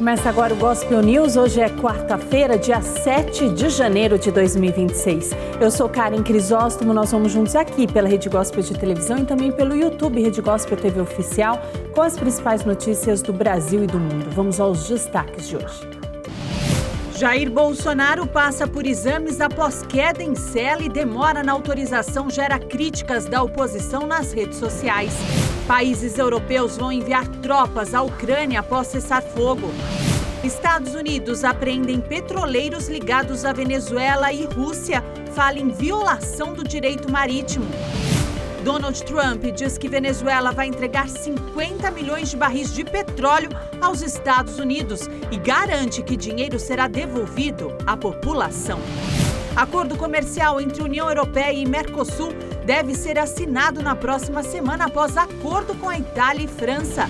Começa agora o Gospel News. Hoje é quarta-feira, dia 7 de janeiro de 2026. Eu sou Karen Crisóstomo, nós vamos juntos aqui pela Rede Gospel de televisão e também pelo YouTube Rede Gospel TV Oficial com as principais notícias do Brasil e do mundo. Vamos aos destaques de hoje. Jair Bolsonaro passa por exames após queda em cela e demora na autorização gera críticas da oposição nas redes sociais. Países europeus vão enviar tropas à Ucrânia após cessar fogo. Estados Unidos apreendem petroleiros ligados à Venezuela e Rússia fala em violação do direito marítimo. Donald Trump diz que Venezuela vai entregar 50 milhões de barris de petróleo aos Estados Unidos e garante que dinheiro será devolvido à população. Acordo comercial entre União Europeia e Mercosul deve ser assinado na próxima semana após acordo com a Itália e França.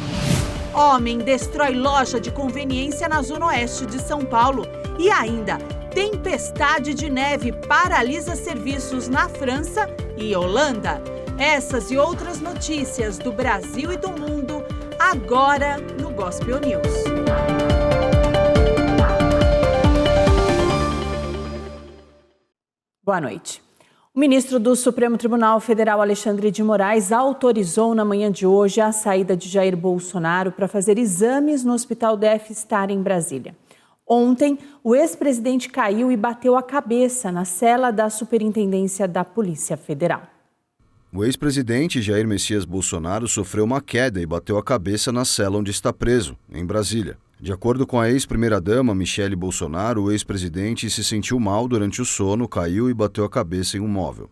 Homem destrói loja de conveniência na zona oeste de São Paulo. E ainda, tempestade de neve paralisa serviços na França e Holanda. Essas e outras notícias do Brasil e do mundo, agora no Gospel News. Boa noite. O ministro do Supremo Tribunal Federal, Alexandre de Moraes, autorizou na manhã de hoje a saída de Jair Bolsonaro para fazer exames no Hospital DF Star em Brasília. Ontem, o ex-presidente caiu e bateu a cabeça na cela da Superintendência da Polícia Federal. O ex-presidente Jair Messias Bolsonaro sofreu uma queda e bateu a cabeça na cela onde está preso, em Brasília. De acordo com a ex-primeira-dama Michele Bolsonaro, o ex-presidente se sentiu mal durante o sono, caiu e bateu a cabeça em um móvel.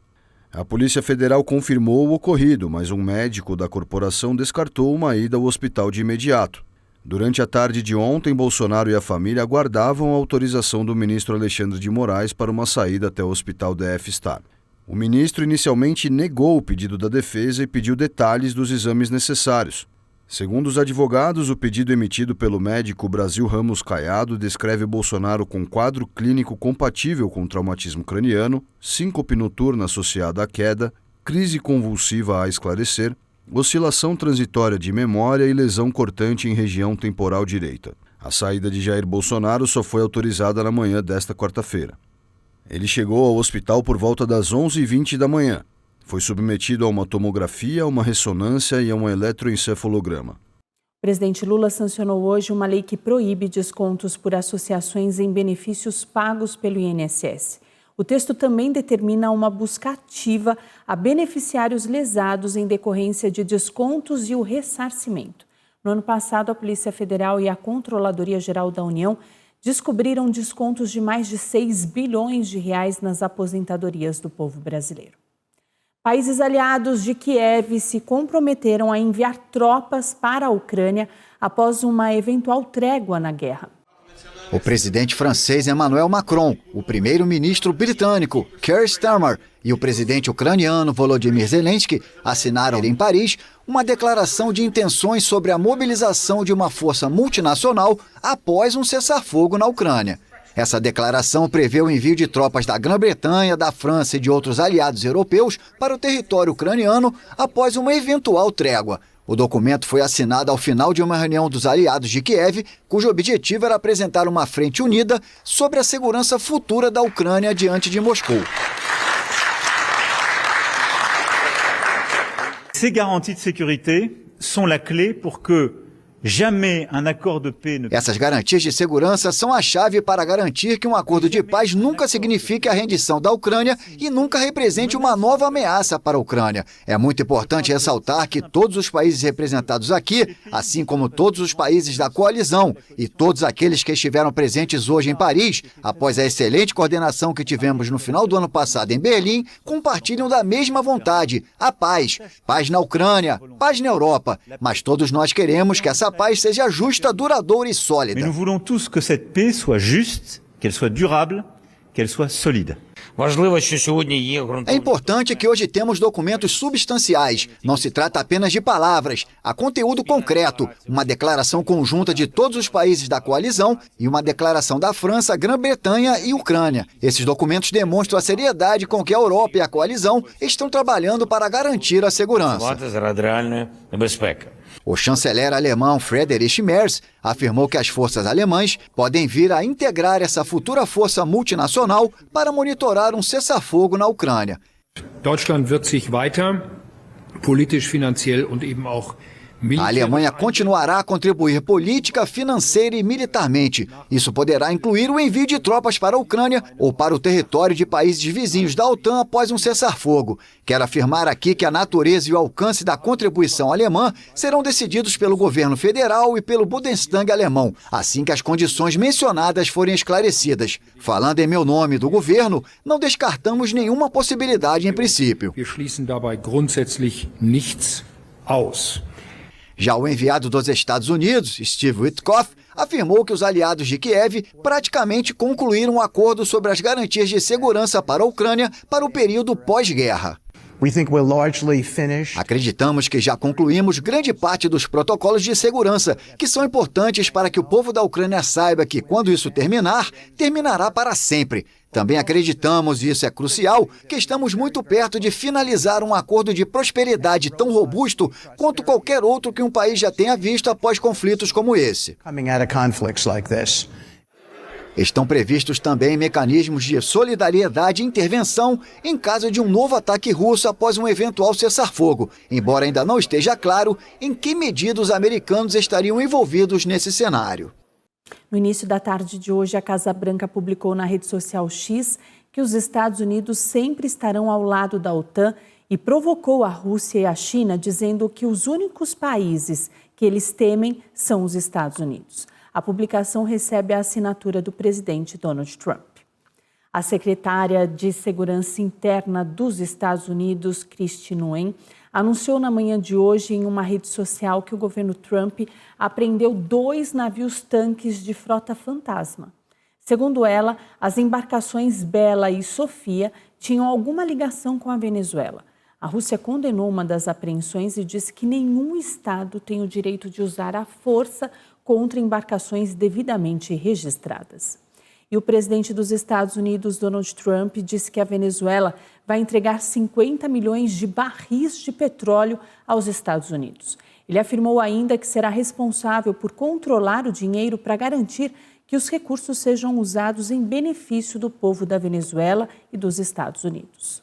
A Polícia Federal confirmou o ocorrido, mas um médico da corporação descartou uma ida ao hospital de imediato. Durante a tarde de ontem, Bolsonaro e a família aguardavam a autorização do ministro Alexandre de Moraes para uma saída até o Hospital DF Star. O ministro inicialmente negou o pedido da defesa e pediu detalhes dos exames necessários. Segundo os advogados, o pedido emitido pelo médico Brasil Ramos Caiado descreve Bolsonaro com quadro clínico compatível com traumatismo craniano, síncope noturna associada à queda, crise convulsiva a esclarecer, oscilação transitória de memória e lesão cortante em região temporal direita. A saída de Jair Bolsonaro só foi autorizada na manhã desta quarta-feira. Ele chegou ao hospital por volta das 11h20 da manhã. Foi submetido a uma tomografia, uma ressonância e a um eletroencefalograma. O presidente Lula sancionou hoje uma lei que proíbe descontos por associações em benefícios pagos pelo INSS. O texto também determina uma busca ativa a beneficiários lesados em decorrência de descontos e o ressarcimento. No ano passado, a Polícia Federal e a Controladoria Geral da União descobriram descontos de mais de 6 bilhões de reais nas aposentadorias do povo brasileiro. Países aliados de Kiev se comprometeram a enviar tropas para a Ucrânia após uma eventual trégua na guerra. O presidente francês Emmanuel Macron, o primeiro-ministro britânico Keir Starmer e o presidente ucraniano Volodymyr Zelensky assinaram em Paris uma declaração de intenções sobre a mobilização de uma força multinacional após um cessar-fogo na Ucrânia. Essa declaração prevê o envio de tropas da Grã-Bretanha, da França e de outros aliados europeus para o território ucraniano após uma eventual trégua. O documento foi assinado ao final de uma reunião dos aliados de Kiev, cujo objetivo era apresentar uma frente unida sobre a segurança futura da Ucrânia diante de Moscou. Ces garanties de sécurité sont la clé pour que jamais un accord de paix ne... Essas garantias de segurança são a chave para garantir que um acordo de paz nunca signifique a rendição da Ucrânia e nunca represente uma nova ameaça para a Ucrânia. É muito importante ressaltar que todos os países representados aqui, assim como todos os países da coalizão e todos aqueles que estiveram presentes hoje em Paris, após a excelente coordenação que tivemos no final do ano passado em Berlim, compartilham da mesma vontade, a paz. Paz na Ucrânia, paz na Europa. Mas todos nós queremos que essa paz seja justa, duradoura e sólida. Mais nous voulons tous que cette paix soit juste, qu'elle soit durable, qu'elle soit solide. É importante que hoje temos documentos substanciais. Não se trata apenas de palavras. Há conteúdo concreto, uma declaração conjunta de todos os países da coalizão e uma declaração da França, Grã-Bretanha e Ucrânia. Esses documentos demonstram a seriedade com que a Europa e a coalizão estão trabalhando para garantir a segurança. O chanceler alemão Friedrich Merz afirmou que as forças alemãs podem vir a integrar essa futura força multinacional para monitorar um cessar-fogo na Ucrânia. Deutschland wird sich weiter politisch, finanziell und eben auch a Alemanha continuará a contribuir política, financeira e militarmente. Isso poderá incluir o envio de tropas para a Ucrânia ou para o território de países vizinhos da OTAN após um cessar-fogo. Quero afirmar aqui que a natureza e o alcance da contribuição alemã serão decididos pelo governo federal e pelo Bundestag alemão, assim que as condições mencionadas forem esclarecidas. Falando em meu nome do governo, não descartamos nenhuma possibilidade em princípio. Wir schließen dabei grundsätzlich nichts aus. Já o enviado dos Estados Unidos, Steve Witkoff, afirmou que os aliados de Kiev praticamente concluíram um acordo sobre as garantias de segurança para a Ucrânia para o período pós-guerra. Acreditamos que já concluímos grande parte dos protocolos de segurança, que são importantes para que o povo da Ucrânia saiba que, quando isso terminar, terminará para sempre. Também acreditamos, e isso é crucial, que estamos muito perto de finalizar um acordo de prosperidade tão robusto quanto qualquer outro que um país já tenha visto após conflitos como esse. Estão previstos também mecanismos de solidariedade e intervenção em caso de um novo ataque russo após um eventual cessar-fogo, embora ainda não esteja claro em que medida os americanos estariam envolvidos nesse cenário. No início da tarde de hoje, a Casa Branca publicou na rede social X que os Estados Unidos sempre estarão ao lado da OTAN e provocou a Rússia e a China, dizendo que os únicos países que eles temem são os Estados Unidos. A publicação recebe a assinatura do presidente Donald Trump. A secretária de Segurança Interna dos Estados Unidos, Kristi Noem, anunciou na manhã de hoje em uma rede social que o governo Trump apreendeu 2 navios-tanques de frota fantasma. Segundo ela, as embarcações Bela e Sofia tinham alguma ligação com a Venezuela. A Rússia condenou uma das apreensões e disse que nenhum Estado tem o direito de usar a força contra embarcações devidamente registradas. E o presidente dos Estados Unidos, Donald Trump, disse que a Venezuela vai entregar 50 milhões de barris de petróleo aos Estados Unidos. Ele afirmou ainda que será responsável por controlar o dinheiro para garantir que os recursos sejam usados em benefício do povo da Venezuela e dos Estados Unidos.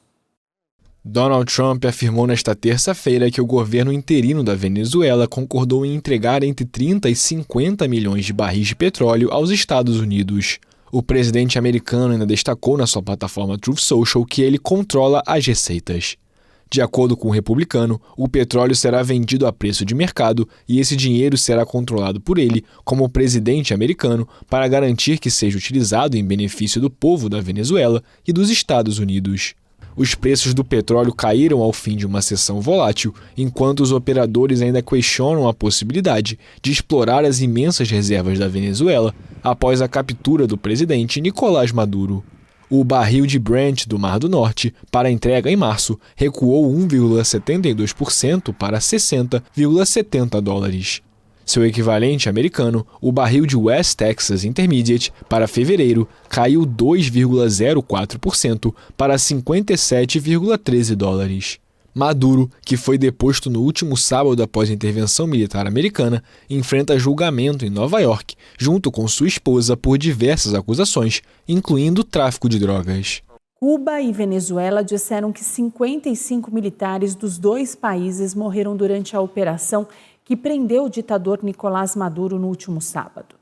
Donald Trump afirmou nesta terça-feira que o governo interino da Venezuela concordou em entregar entre 30 e 50 milhões de barris de petróleo aos Estados Unidos. O presidente americano ainda destacou na sua plataforma Truth Social que ele controla as receitas. De acordo com o republicano, o petróleo será vendido a preço de mercado e esse dinheiro será controlado por ele, como presidente americano, para garantir que seja utilizado em benefício do povo da Venezuela e dos Estados Unidos. Os preços do petróleo caíram ao fim de uma sessão volátil, enquanto os operadores ainda questionam a possibilidade de explorar as imensas reservas da Venezuela após a captura do presidente Nicolás Maduro. O barril de Brent do Mar do Norte, para entrega em março, recuou 1,72% para 60,70 dólares. Seu equivalente americano, o barril de West Texas Intermediate, para fevereiro, caiu 2,04% para 57,13 dólares. Maduro, que foi deposto no último sábado após a intervenção militar americana, enfrenta julgamento em Nova York, junto com sua esposa por diversas acusações, incluindo tráfico de drogas. Cuba e Venezuela disseram que 55 militares dos 2 países morreram durante a operação que prendeu o ditador Nicolás Maduro no último sábado.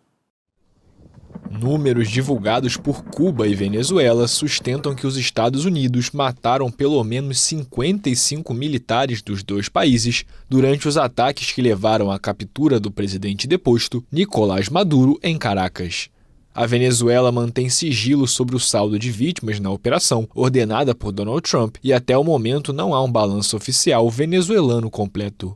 Números divulgados por Cuba e Venezuela sustentam que os Estados Unidos mataram pelo menos 55 militares dos 2 países durante os ataques que levaram à captura do presidente deposto, Nicolás Maduro, em Caracas. A Venezuela mantém sigilo sobre o saldo de vítimas na operação, ordenada por Donald Trump, e até o momento não há um balanço oficial venezuelano completo.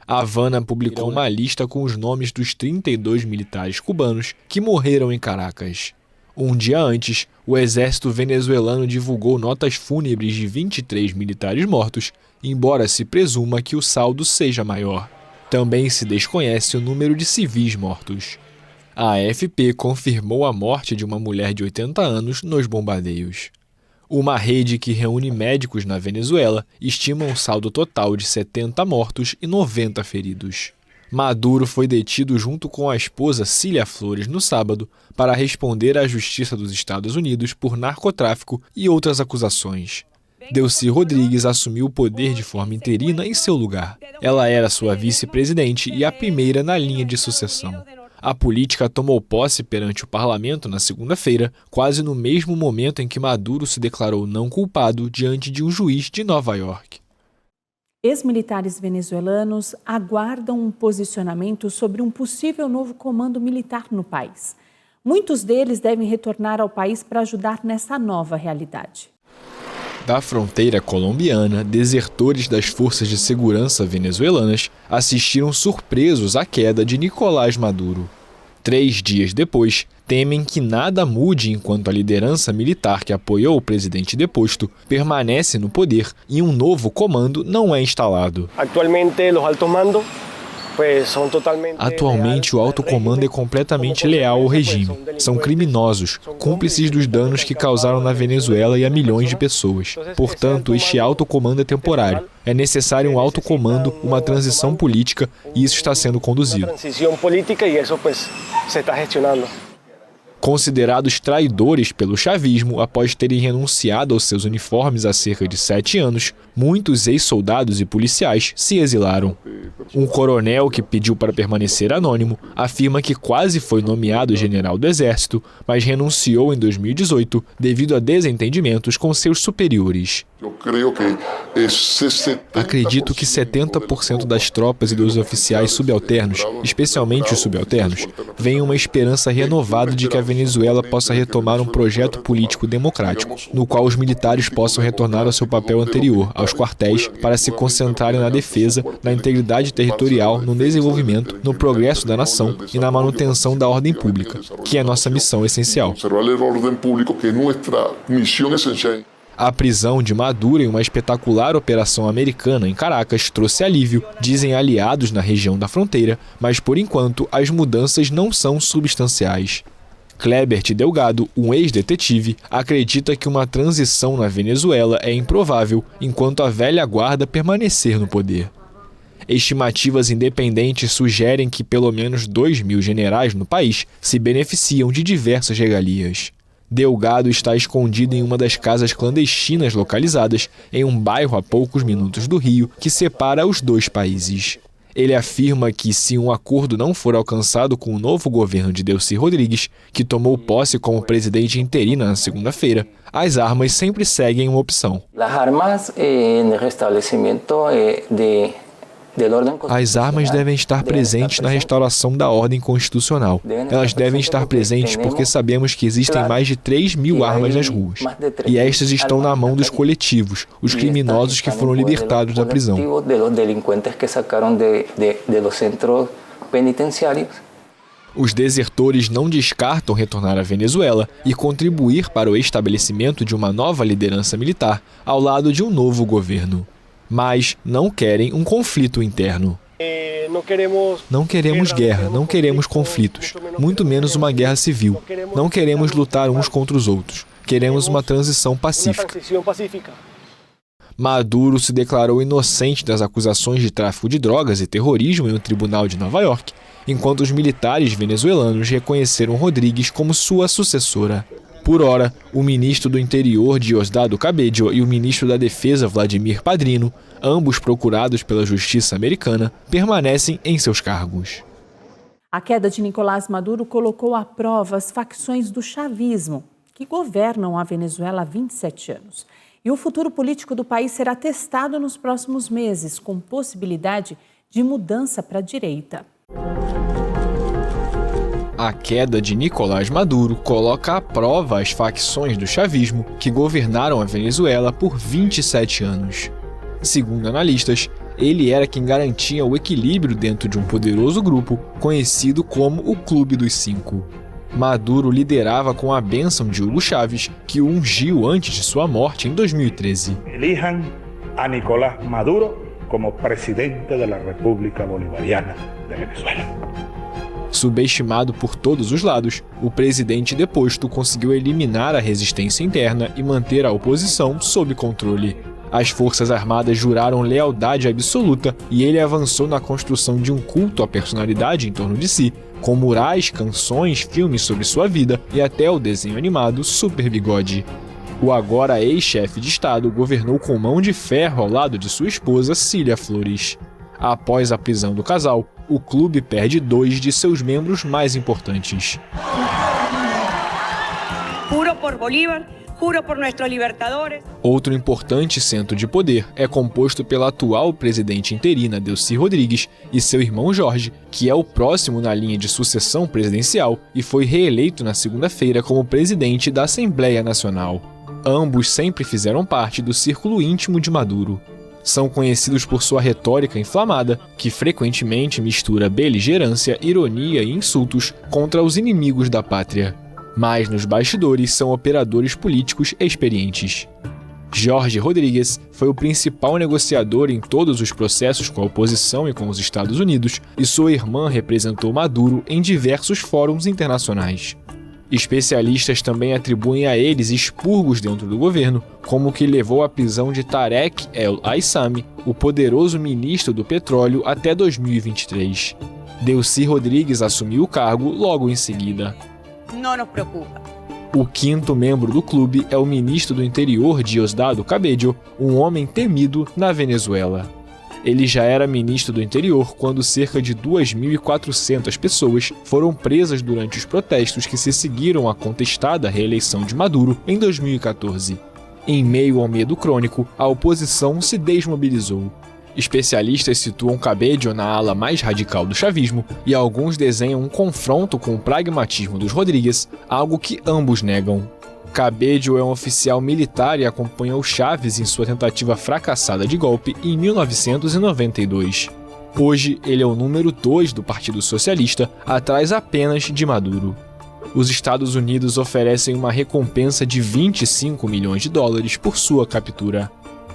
A Havana publicou uma lista com os nomes dos 32 militares cubanos que morreram em Caracas. Um dia antes, o exército venezuelano divulgou notas fúnebres de 23 militares mortos, embora se presuma que o saldo seja maior. Também se desconhece o número de civis mortos. A AFP confirmou a morte de uma mulher de 80 anos nos bombardeios. Uma rede que reúne médicos na Venezuela estima um saldo total de 70 mortos e 90 feridos. Maduro foi detido junto com a esposa Cília Flores no sábado para responder à Justiça dos Estados Unidos por narcotráfico e outras acusações. Delcy Rodrigues assumiu o poder de forma interina em seu lugar. Ela era sua vice-presidente e a primeira na linha de sucessão. A política tomou posse perante o parlamento na segunda-feira, quase no mesmo momento em que Maduro se declarou não culpado diante de um juiz de Nova York. Ex-militares venezuelanos aguardam um posicionamento sobre um possível novo comando militar no país. Muitos deles devem retornar ao país para ajudar nessa nova realidade. Da fronteira colombiana, desertores das forças de segurança venezuelanas assistiram surpresos à queda de Nicolás Maduro. 3 dias depois, temem que nada mude enquanto a liderança militar que apoiou o presidente deposto permanece no poder e um novo comando não é instalado. Atualmente, o alto comando é completamente leal ao regime. São criminosos, cúmplices dos danos que causaram na Venezuela e a milhões de pessoas. Portanto, este alto comando é temporário. É necessário um alto comando, uma transição política, e isso está sendo conduzido. Considerados traidores pelo chavismo após terem renunciado aos seus uniformes há cerca de 7 anos, muitos ex-soldados e policiais se exilaram. Um coronel que pediu para permanecer anônimo afirma que quase foi nomeado general do Exército, mas renunciou em 2018 devido a desentendimentos com seus superiores. Acredito que 70% das tropas e dos oficiais subalternos, especialmente os subalternos, veem uma esperança renovada de que a Venezuela possa retomar um projeto político democrático, no qual os militares possam retornar ao seu papel anterior, aos quartéis, para se concentrarem na defesa, na integridade territorial, no desenvolvimento, no progresso da nação e na manutenção da ordem pública, que é nossa missão essencial. A prisão de Maduro em uma espetacular operação americana em Caracas trouxe alívio, dizem aliados na região da fronteira, mas por enquanto as mudanças não são substanciais. Clébert Delgado, um ex-detetive, acredita que uma transição na Venezuela é improvável enquanto a velha guarda permanecer no poder. Estimativas independentes sugerem que pelo menos 2.000 generais no país se beneficiam de diversas regalias. Delgado está escondido em uma das casas clandestinas localizadas em um bairro a poucos minutos do Rio que separa os dois países. Ele afirma que se um acordo não for alcançado com o novo governo de Delcy Rodrigues, que tomou posse como presidente interina na segunda-feira, as armas sempre seguem uma opção. As armas devem estar presentes na restauração da ordem constitucional. Elas devem estar presentes porque sabemos que existem mais de 3.000 armas nas ruas. E estas estão na mão dos coletivos, os criminosos que foram libertados da prisão. Os desertores não descartam retornar à Venezuela e contribuir para o estabelecimento de uma nova liderança militar ao lado de um novo governo. Mas não querem um conflito interno. Não queremos guerra, não queremos conflitos, muito menos uma guerra civil. Não queremos lutar uns contra os outros. Queremos uma transição pacífica. Maduro se declarou inocente das acusações de tráfico de drogas e terrorismo em um tribunal de Nova York, enquanto os militares venezuelanos reconheceram Rodrigues como sua sucessora. Por ora, o ministro do Interior, Diosdado Cabello, e o ministro da Defesa, Vladimir Padrino, ambos procurados pela justiça americana, permanecem em seus cargos. A queda de Nicolás Maduro colocou à prova as facções do chavismo, que governam a Venezuela há 27 anos. E o futuro político do país será testado nos próximos meses, com possibilidade de mudança para a direita. A queda de Nicolás Maduro coloca à prova as facções do chavismo que governaram a Venezuela por 27 anos. Segundo analistas, ele era quem garantia o equilíbrio dentro de um poderoso grupo conhecido como o Clube dos Cinco. Maduro liderava com a bênção de Hugo Chávez, que o ungiu antes de sua morte em 2013. Elijan a Nicolás Maduro como presidente da República Bolivariana de Venezuela. Subestimado por todos os lados, o presidente deposto conseguiu eliminar a resistência interna e manter a oposição sob controle. As Forças Armadas juraram lealdade absoluta e ele avançou na construção de um culto à personalidade em torno de si, com murais, canções, filmes sobre sua vida e até o desenho animado Super Bigode. O agora ex-chefe de Estado governou com mão de ferro ao lado de sua esposa Cília Flores. Após a prisão do casal, o clube perde 2 de seus membros mais importantes. Juro por Bolívar, juro por nossos libertadores. Outro importante centro de poder é composto pela atual presidente interina Delcy Rodrigues e seu irmão Jorge, que é o próximo na linha de sucessão presidencial e foi reeleito na segunda-feira como presidente da Assembleia Nacional. Ambos sempre fizeram parte do círculo íntimo de Maduro. São conhecidos por sua retórica inflamada, que frequentemente mistura beligerância, ironia e insultos contra os inimigos da pátria. Mas nos bastidores são operadores políticos experientes. Jorge Rodrigues foi o principal negociador em todos os processos com a oposição e com os Estados Unidos, e sua irmã representou Maduro em diversos fóruns internacionais. Especialistas também atribuem a eles expurgos dentro do governo, como o que levou à prisão de Tarek El Aissami, o poderoso ministro do petróleo, até 2023. Delcy Rodrigues assumiu o cargo logo em seguida. Não nos preocupa. O 5º membro do clube é o ministro do Interior Diosdado Cabello, um homem temido na Venezuela. Ele já era ministro do Interior quando cerca de 2.400 pessoas foram presas durante os protestos que se seguiram à contestada reeleição de Maduro em 2014. Em meio ao medo crônico, a oposição se desmobilizou. Especialistas situam Cabello na ala mais radical do chavismo e alguns desenham um confronto com o pragmatismo dos Rodrigues, algo que ambos negam. Cabello é um oficial militar e acompanhou Chávez em sua tentativa fracassada de golpe em 1992. Hoje, ele é o número 2 do Partido Socialista, atrás apenas de Maduro. Os Estados Unidos oferecem uma recompensa de $25 milhões por sua captura.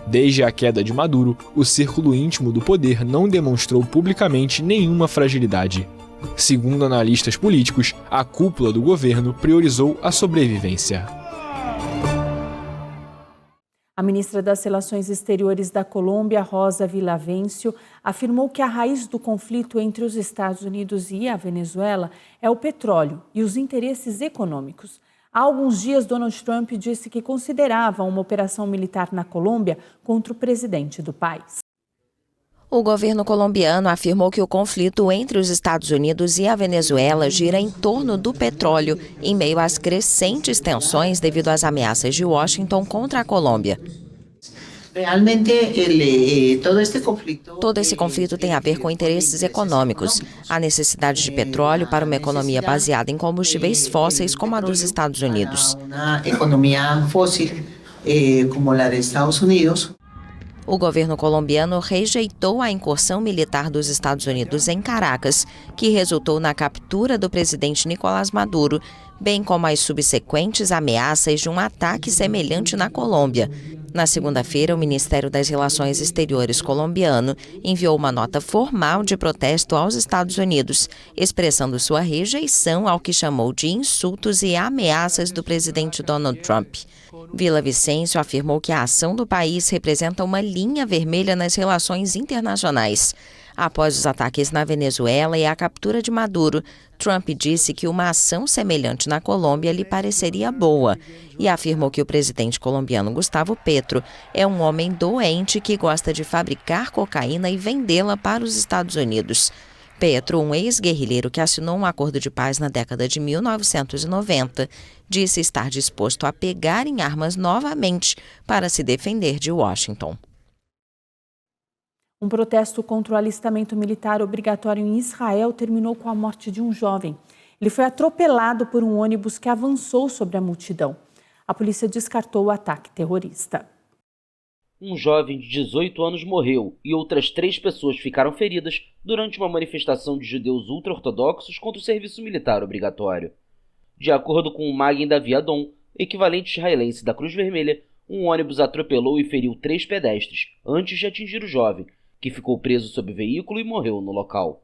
Desde a queda de Maduro, o círculo íntimo do poder não demonstrou publicamente nenhuma fragilidade. Segundo analistas políticos, a cúpula do governo priorizou a sobrevivência. A ministra das Relações Exteriores da Colômbia, Rosa Villavicencio, afirmou que a raiz do conflito entre os Estados Unidos e a Venezuela é o petróleo e os interesses econômicos. Há alguns dias, Donald Trump disse que considerava uma operação militar na Colômbia contra o presidente do país. O governo colombiano afirmou que o conflito entre os Estados Unidos e a Venezuela gira em torno do petróleo, em meio às crescentes tensões devido às ameaças de Washington contra a Colômbia. Todo esse conflito tem a ver com interesses econômicos, a necessidade de petróleo para uma economia baseada em combustíveis fósseis como a dos Estados Unidos. O governo colombiano rejeitou a incursão militar dos Estados Unidos em Caracas, que resultou na captura do presidente Nicolás Maduro, bem como as subsequentes ameaças de um ataque semelhante na Colômbia. Na segunda-feira, o Ministério das Relações Exteriores colombiano enviou uma nota formal de protesto aos Estados Unidos, expressando sua rejeição ao que chamou de insultos e ameaças do presidente Donald Trump. Villavicencio afirmou que a ação do país representa uma linha vermelha nas relações internacionais. Após os ataques na Venezuela e a captura de Maduro, Trump disse que uma ação semelhante na Colômbia lhe pareceria boa e afirmou que o presidente colombiano Gustavo Petro é um homem doente que gosta de fabricar cocaína e vendê-la para os Estados Unidos. Petro, um ex-guerrilheiro que assinou um acordo de paz na década de 1990, disse estar disposto a pegar em armas novamente para se defender de Washington. Um protesto contra o alistamento militar obrigatório em Israel terminou com a morte de um jovem. Ele foi atropelado por um ônibus que avançou sobre a multidão. A polícia descartou o ataque terrorista. Um jovem de 18 anos morreu e outras 3 pessoas ficaram feridas durante uma manifestação de judeus ultra-ortodoxos contra o serviço militar obrigatório. De acordo com o Magen Davi Adom, equivalente israelense da Cruz Vermelha, um ônibus atropelou e feriu 3 pedestres antes de atingir o jovem, que ficou preso sob o veículo e morreu no local.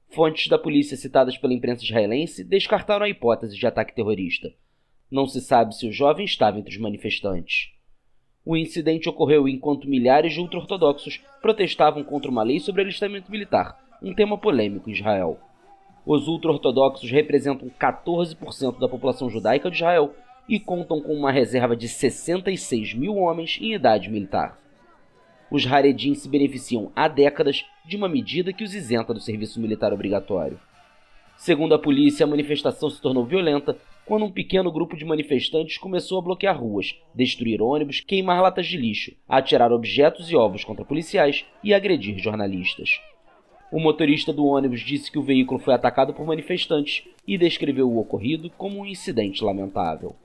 Fontes da polícia citadas pela imprensa israelense descartaram a hipótese de ataque terrorista. Não se sabe se o jovem estava entre os manifestantes. O incidente ocorreu enquanto milhares de ultra-ortodoxos protestavam contra uma lei sobre alistamento militar, um tema polêmico em Israel. Os ultra-ortodoxos representam 14% da população judaica de Israel e contam com uma reserva de 66 mil homens em idade militar. Os Haredim se beneficiam há décadas de uma medida que os isenta do serviço militar obrigatório. Segundo a polícia, a manifestação se tornou violenta quando um pequeno grupo de manifestantes começou a bloquear ruas, destruir ônibus, queimar latas de lixo, atirar objetos e ovos contra policiais e agredir jornalistas. O motorista do ônibus disse que o veículo foi atacado por manifestantes e descreveu o ocorrido como um incidente lamentável.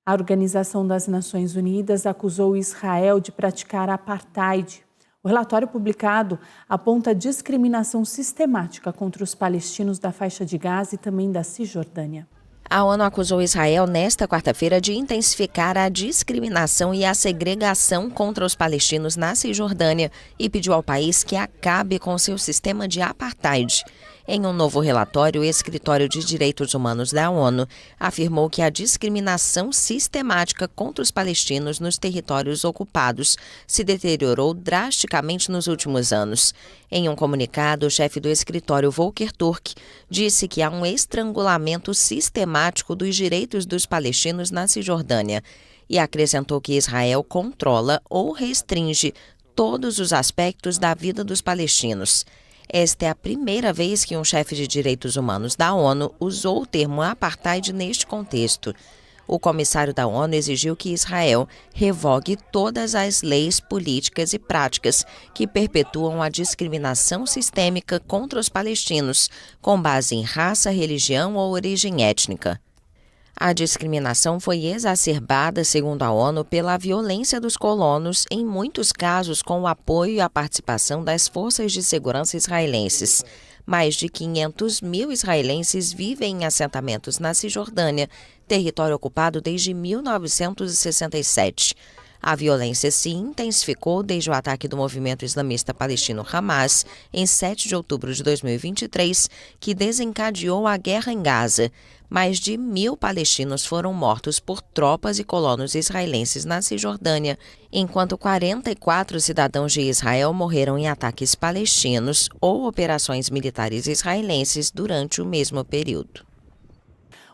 A Organização das Nações Unidas acusou Israel de praticar apartheid. O relatório publicado aponta discriminação sistemática contra os palestinos da faixa de Gaza e também da Cisjordânia. A ONU acusou Israel nesta quarta-feira de intensificar a discriminação e a segregação contra os palestinos na Cisjordânia e pediu ao país que acabe com seu sistema de apartheid. Em um novo relatório, o Escritório de Direitos Humanos da ONU afirmou que a discriminação sistemática contra os palestinos nos territórios ocupados se deteriorou drasticamente nos últimos anos. Em um comunicado, o chefe do escritório, Volker Turk, disse que há um estrangulamento sistemático dos direitos dos palestinos na Cisjordânia e acrescentou que Israel controla ou restringe todos os aspectos da vida dos palestinos. Esta é a primeira vez que um chefe de direitos humanos da ONU usou o termo apartheid neste contexto. O comissário da ONU exigiu que Israel revogue todas as leis, políticas e práticas que perpetuam a discriminação sistêmica contra os palestinos, com base em raça, religião ou origem étnica. A discriminação foi exacerbada, segundo a ONU, pela violência dos colonos, em muitos casos com o apoio e a participação das forças de segurança israelenses. Mais de 500 mil israelenses vivem em assentamentos na Cisjordânia, território ocupado desde 1967. A violência se intensificou desde o ataque do movimento islamista palestino Hamas, em 7 de outubro de 2023, que desencadeou a guerra em Gaza. Mais de 1.000 palestinos foram mortos por tropas e colonos israelenses na Cisjordânia, enquanto 44 cidadãos de Israel morreram em ataques palestinos ou operações militares israelenses durante o mesmo período.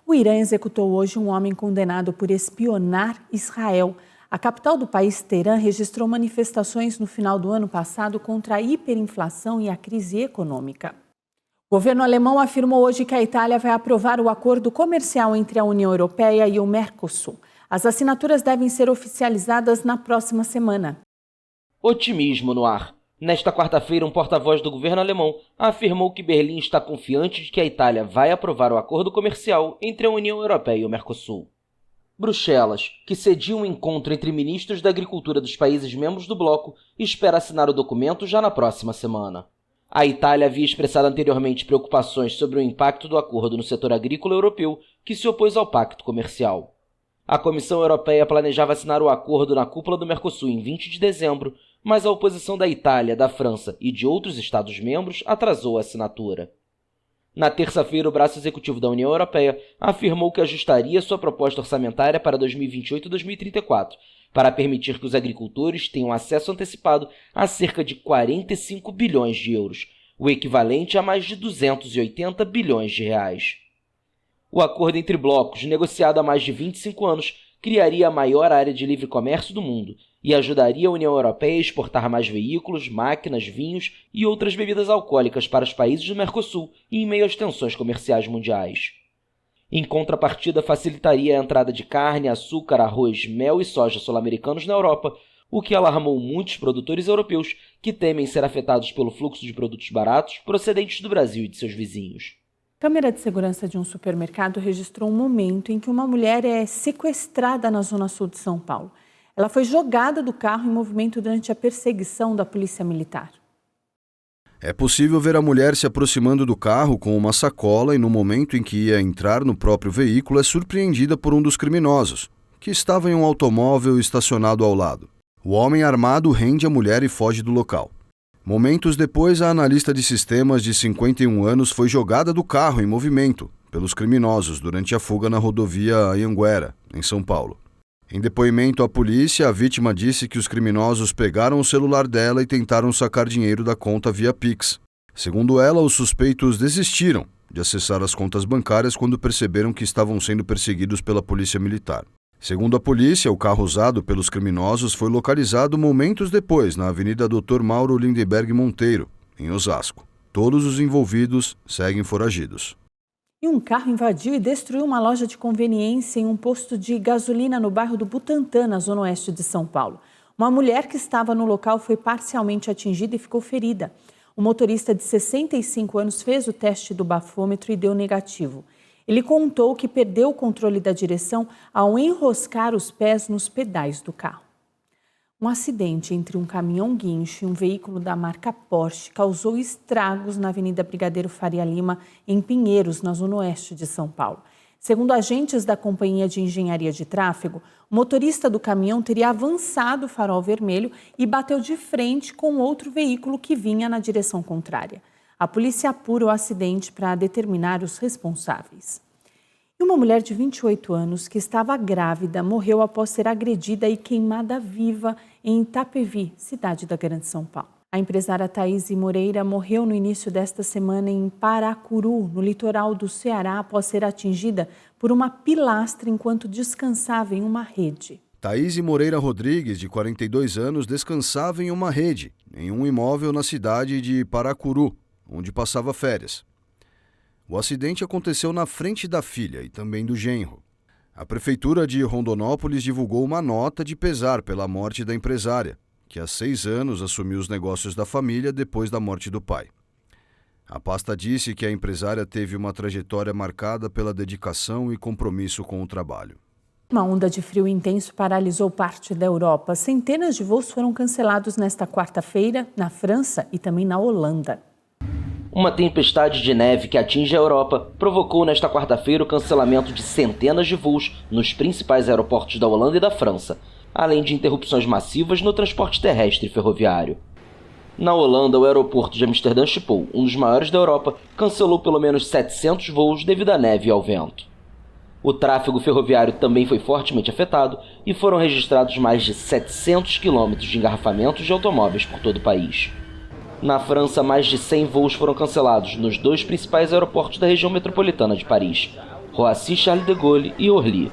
O Irã executou hoje um homem condenado por espionar Israel. A capital do país, Teherã, registrou manifestações no final do ano passado contra a hiperinflação e a crise econômica. O governo alemão afirmou hoje que a Itália vai aprovar o acordo comercial entre a União Europeia e o Mercosul. As assinaturas devem ser oficializadas na próxima semana. Otimismo no ar. Nesta quarta-feira, um porta-voz do governo alemão afirmou que Berlim está confiante de que a Itália vai aprovar o acordo comercial entre a União Europeia e o Mercosul. Bruxelas, que cedia um encontro entre ministros da agricultura dos países membros do bloco, espera assinar o documento já na próxima semana. A Itália havia expressado anteriormente preocupações sobre o impacto do acordo no setor agrícola europeu, que se opôs ao pacto comercial. A Comissão Europeia planejava assinar o acordo na cúpula do Mercosul em 20 de dezembro, mas a oposição da Itália, da França e de outros Estados-membros atrasou a assinatura. Na terça-feira, o braço executivo da União Europeia afirmou que ajustaria sua proposta orçamentária para 2028 e 2034, para permitir que os agricultores tenham acesso antecipado a cerca de 45 bilhões de euros, o equivalente a mais de 280 bilhões de reais. O acordo entre blocos, negociado há mais de 25 anos, criaria a maior área de livre comércio do mundo e ajudaria a União Europeia a exportar mais veículos, máquinas, vinhos e outras bebidas alcoólicas para os países do Mercosul em meio às tensões comerciais mundiais. Em contrapartida, facilitaria a entrada de carne, açúcar, arroz, mel e soja sul-americanos na Europa, o que alarmou muitos produtores europeus que temem ser afetados pelo fluxo de produtos baratos procedentes do Brasil e de seus vizinhos. A câmera de segurança de um supermercado registrou um momento em que uma mulher é sequestrada na zona sul de São Paulo. Ela foi jogada do carro em movimento durante a perseguição da polícia militar. É possível ver a mulher se aproximando do carro com uma sacola e no momento em que ia entrar no próprio veículo é surpreendida por um dos criminosos, que estava em um automóvel estacionado ao lado. O homem armado rende a mulher e foge do local. Momentos depois, a analista de sistemas de 51 anos foi jogada do carro em movimento pelos criminosos durante a fuga na rodovia Anhanguera, em São Paulo. Em depoimento à polícia, a vítima disse que os criminosos pegaram o celular dela e tentaram sacar dinheiro da conta via Pix. Segundo ela, os suspeitos desistiram de acessar as contas bancárias quando perceberam que estavam sendo perseguidos pela polícia militar. Segundo a polícia, o carro usado pelos criminosos foi localizado momentos depois na Avenida Dr. Mauro Lindenberg Monteiro, em Osasco. Todos os envolvidos seguem foragidos. E um carro invadiu e destruiu uma loja de conveniência em um posto de gasolina no bairro do Butantã, na zona oeste de São Paulo. Uma mulher que estava no local foi parcialmente atingida e ficou ferida. O motorista de 65 anos fez o teste do bafômetro e deu negativo. Ele contou que perdeu o controle da direção ao enroscar os pés nos pedais do carro. Um acidente entre um caminhão-guincho e um veículo da marca Porsche causou estragos na Avenida Brigadeiro Faria Lima, em Pinheiros, na zona oeste de São Paulo. Segundo agentes da Companhia de Engenharia de Tráfego, o motorista do caminhão teria avançado o farol vermelho e bateu de frente com outro veículo que vinha na direção contrária. A polícia apura o acidente para determinar os responsáveis. E uma mulher de 28 anos que estava grávida morreu após ser agredida e queimada viva em Itapevi, cidade da Grande São Paulo. A empresária Thaís Moreira morreu no início desta semana em Paracuru, no litoral do Ceará, após ser atingida por uma pilastra enquanto descansava em uma rede. Thaís Moreira Rodrigues, de 42 anos, descansava em uma rede, em um imóvel na cidade de Paracuru, onde passava férias. O acidente aconteceu na frente da filha e também do genro. A Prefeitura de Rondonópolis divulgou uma nota de pesar pela morte da empresária, que há 6 anos assumiu os negócios da família depois da morte do pai. A pasta disse que a empresária teve uma trajetória marcada pela dedicação e compromisso com o trabalho. Uma onda de frio intenso paralisou parte da Europa. Centenas de voos foram cancelados nesta quarta-feira na França e também na Holanda. Uma tempestade de neve que atinge a Europa provocou nesta quarta-feira o cancelamento de centenas de voos nos principais aeroportos da Holanda e da França, além de interrupções massivas no transporte terrestre e ferroviário. Na Holanda, o aeroporto de Amsterdã Schiphol, um dos maiores da Europa, cancelou pelo menos 700 voos devido à neve e ao vento. O tráfego ferroviário também foi fortemente afetado e foram registrados mais de 700 quilômetros de engarrafamentos de automóveis por todo o país. Na França, mais de 100 voos foram cancelados nos 2 principais aeroportos da região metropolitana de Paris, Roissy-Charles de Gaulle e Orly.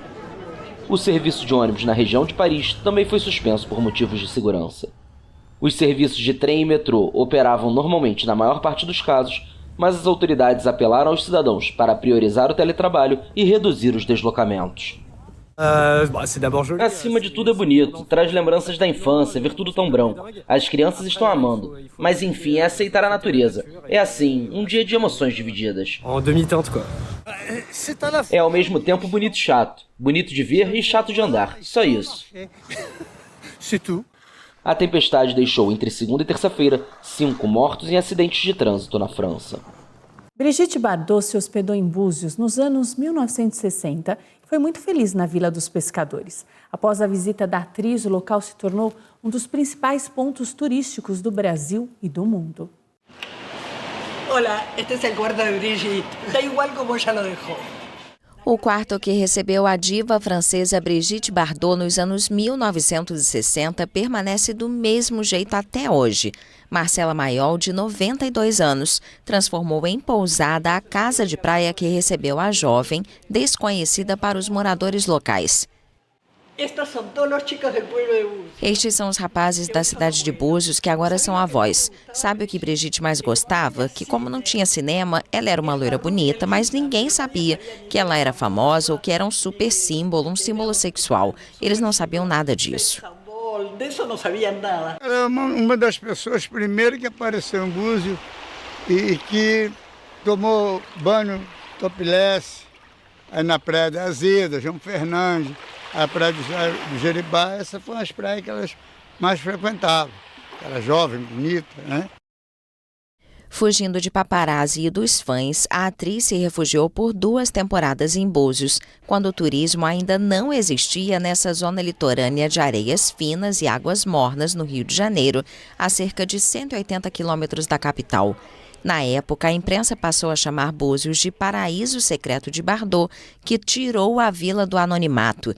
O serviço de ônibus na região de Paris também foi suspenso por motivos de segurança. Os serviços de trem e metrô operavam normalmente na maior parte dos casos, mas as autoridades apelaram aos cidadãos para priorizar o teletrabalho e reduzir os deslocamentos. Acima de tudo é bonito, traz lembranças da infância, ver tudo tão branco. As crianças estão amando, mas enfim, é aceitar a natureza. É assim, um dia de emoções divididas. É ao mesmo tempo bonito e chato. Bonito de ver e chato de andar, só isso. A tempestade deixou entre segunda e terça-feira 5 mortos em acidentes de trânsito na França. Brigitte Bardot se hospedou em Búzios nos anos 1960 e foi muito feliz na Vila dos Pescadores. Após a visita da atriz, o local se tornou um dos principais pontos turísticos do Brasil e do mundo. Olá, este é o quarto de Brigitte. Está igual como já lo deixou. O quarto que recebeu a diva francesa Brigitte Bardot nos anos 1960 permanece do mesmo jeito até hoje. Marcela Maiol, de 92 anos, transformou em pousada a casa de praia que recebeu a jovem, desconhecida para os moradores locais. Estes são os rapazes da cidade de Búzios que agora são avós. Sabe o que Brigitte mais gostava? Que como não tinha cinema, ela era uma loira bonita, mas ninguém sabia que ela era famosa ou que era um super símbolo, um símbolo sexual. Eles não sabiam nada disso. Era uma das pessoas primeiro que apareceu em Búzios e que tomou banho topless aí na Praia da Azeda, João Fernandes, a Praia do Jeribá. Essas foram as praias que elas mais frequentavam. Era jovem, bonita, né? Fugindo de paparazzi e dos fãs, a atriz se refugiou por 2 temporadas em Búzios, quando o turismo ainda não existia nessa zona litorânea de areias finas e águas mornas no Rio de Janeiro, a cerca de 180 quilômetros da capital. Na época, a imprensa passou a chamar Búzios de paraíso secreto de Bardot, que tirou a vila do anonimato.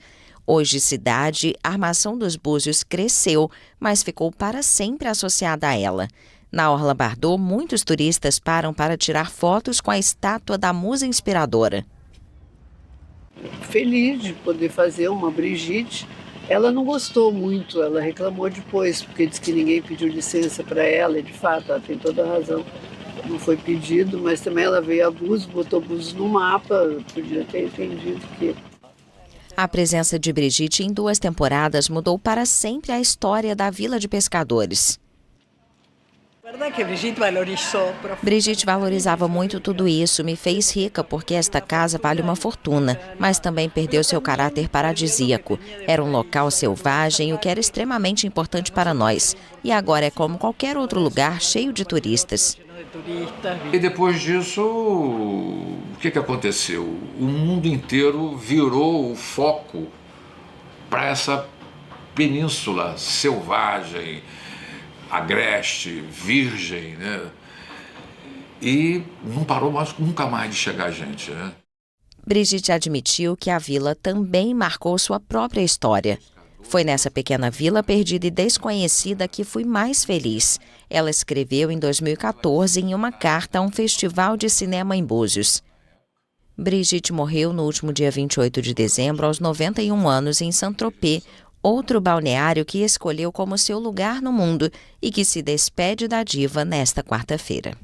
Hoje, cidade, a Armação dos Búzios cresceu, mas ficou para sempre associada a ela. Na Orla Bardot, muitos turistas param para tirar fotos com a estátua da musa inspiradora. Feliz de poder fazer uma Brigitte. Ela não gostou muito, ela reclamou depois, porque disse que ninguém pediu licença para ela, e de fato, ela tem toda a razão. Não foi pedido, mas também ela veio a Búzios, botou Búzios no mapa, podia ter entendido que... A presença de Brigitte em 2 temporadas mudou para sempre a história da Vila de Pescadores. Brigitte valorizava muito tudo isso, me fez rica porque esta casa vale uma fortuna, mas também perdeu seu caráter paradisíaco. Era um local selvagem, o que era extremamente importante para nós. E agora é como qualquer outro lugar cheio de turistas. E depois disso, o que aconteceu? O mundo inteiro virou o foco para essa península selvagem, agreste, virgem, né? E não parou nunca mais de chegar gente, né? Brigitte admitiu que a vila também marcou sua própria história. Foi nessa pequena vila perdida e desconhecida que fui mais feliz. Ela escreveu em 2014 em uma carta a um festival de cinema em Búzios. Brigitte morreu no último dia 28 de dezembro, aos 91 anos, em Saint-Tropez, outro balneário que escolheu como seu lugar no mundo e que se despede da diva nesta quarta-feira.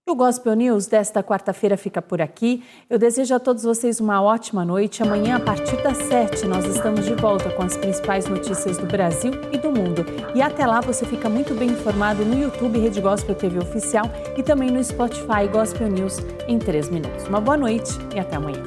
O Gospel News desta quarta-feira fica por aqui. Eu desejo a todos vocês uma ótima noite. Amanhã, a partir das 7, nós estamos de volta com as principais notícias do Brasil e do mundo. E até lá você fica muito bem informado no YouTube Rede Gospel TV Oficial e também no Spotify Gospel News em 3 minutos. Uma boa noite e até amanhã.